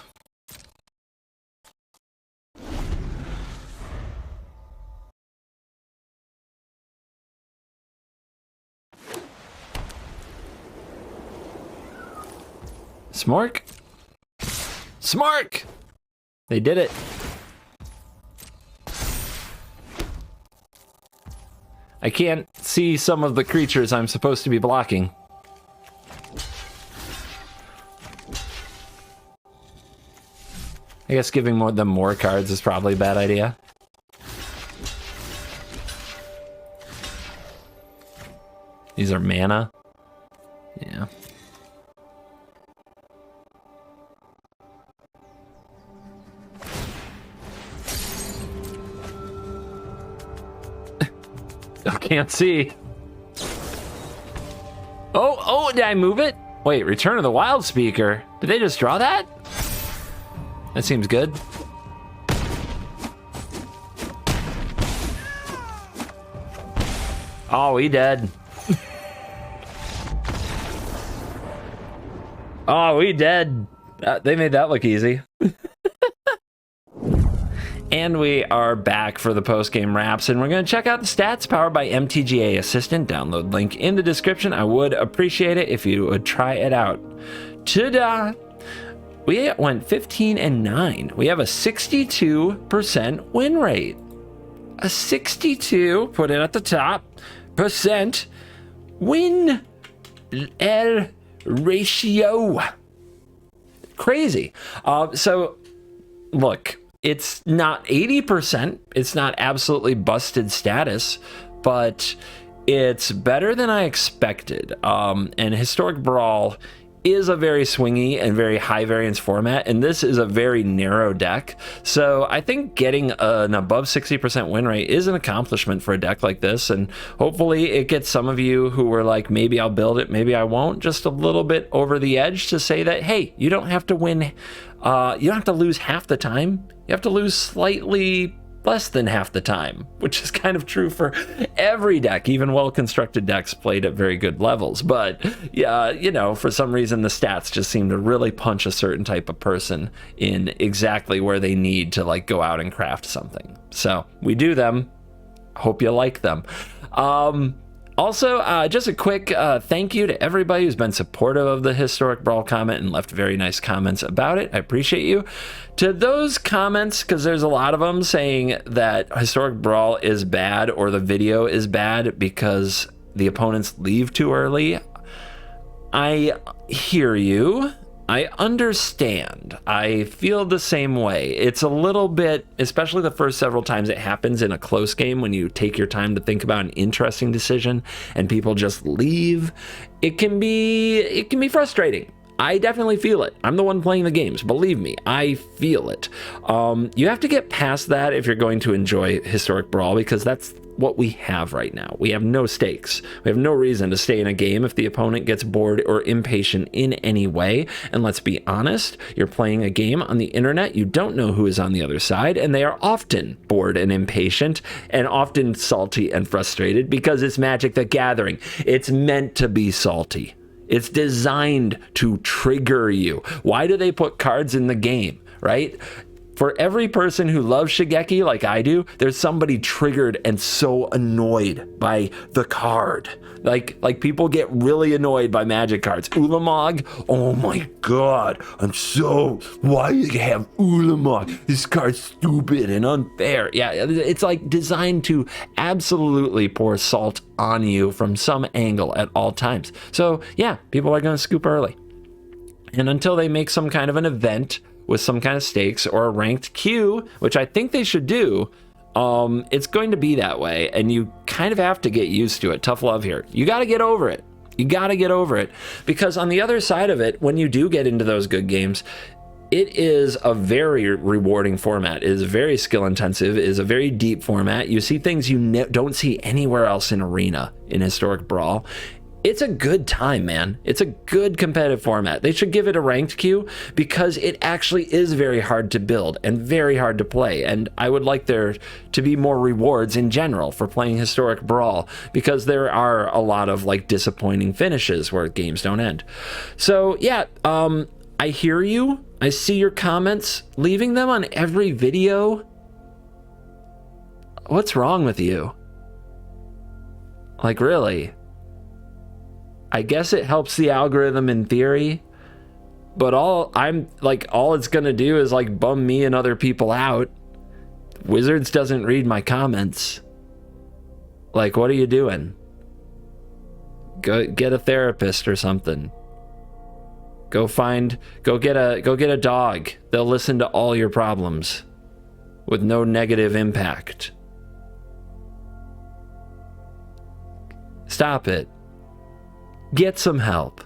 Smork? Smork! They did it. I can't see some of the creatures I'm supposed to be blocking. I guess giving them more cards is probably a bad idea. These are mana. Yeah. I can't see. Oh, did I move it? Wait, Return of the Wild Speaker. Did they just draw that? That seems good. Oh, he dead. Oh, he dead. They made that look easy. And we are back for the post-game wraps, and we're going to check out the stats powered by MTGA Assistant. Download link in the description. I would appreciate it if you would try it out. Ta-da! We went 15-9. We have a 62% win rate. A 62, put it at the top, percent win ratio. Crazy. So, look, it's not 80%. It's not absolutely busted status, but it's better than I expected. And Historic Brawl is a very swingy and very high variance format, and this is a very narrow deck. So I think getting an above 60% win rate is an accomplishment for a deck like this, and hopefully it gets some of you who were like, maybe I'll build it, maybe I won't, just a little bit over the edge to say that, hey, you don't have to win, you don't have to lose half the time. You have to lose slightly less than half the time, which is kind of true for every deck. Even well-constructed decks played at very good levels. But yeah, you know, for some reason the stats just seem to really punch a certain type of person in exactly where they need to like go out and craft something. So we do them. Hope you like them. Also, just a quick thank you to everybody who's been supportive of the Historic Brawl comment and left very nice comments about it. I appreciate you. To those comments, because there's a lot of them saying that Historic Brawl is bad or the video is bad because the opponents leave too early, I hear you. I understand. I feel the same way. It's a little bit, especially the first several times it happens in a close game when you take your time to think about an interesting decision and people just leave. It can be frustrating. I definitely feel it. I'm the one playing the games. Believe me, I feel it. You have to get past that if you're going to enjoy Historic Brawl, because that's what we have right now. We have no stakes. We have no reason to stay in a game if the opponent gets bored or impatient in any way. And let's be honest, you're playing a game on the internet. You don't know who is on the other side, and they are often bored and impatient and often salty and frustrated because it's Magic the Gathering. It's meant to be salty. It's designed to trigger you. Why do they put cards in the game, right? For every person who loves Shigeki like I do, there's somebody triggered and so annoyed by the card. Like people get really annoyed by Magic cards. Ulamog, oh my god, why do you have Ulamog? This card's stupid and unfair. Yeah, it's like designed to absolutely pour salt on you from some angle at all times. So yeah, people are gonna scoop early. And until they make some kind of an event with some kind of stakes or a ranked queue, which I think they should do, it's going to be that way, and you kind of have to get used to it. Tough love here. You got to get over it. You got to get over it, because on the other side of it, when you do get into those good games, it is a very rewarding format. It is very skill intensive. It is a very deep format. You see things you don't see anywhere else in Arena in Historic Brawl. it's a good time, man. It's a good competitive format. They should give it a ranked queue because it actually is very hard to build and very hard to play. And I would like there to be more rewards in general for playing historic Brawl, because there are a lot of like disappointing finishes where games don't end. So yeah, I hear you. I see your comments. Leaving them on every video. What's wrong with you? Like, really? I guess it helps the algorithm in theory, but all it's gonna do is like bum me and other people out. Wizards doesn't read my comments. Like, what are you doing? Go get a therapist or something. Go get a dog. They'll listen to all your problems with no negative impact. Stop it. Get some help.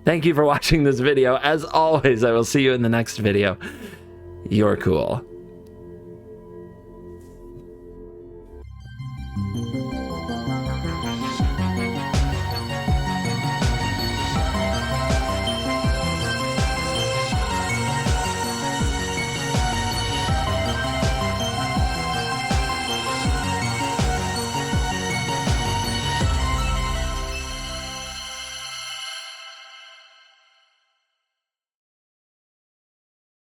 Thank you for watching this video. As always, I will see you in the next video. You're cool.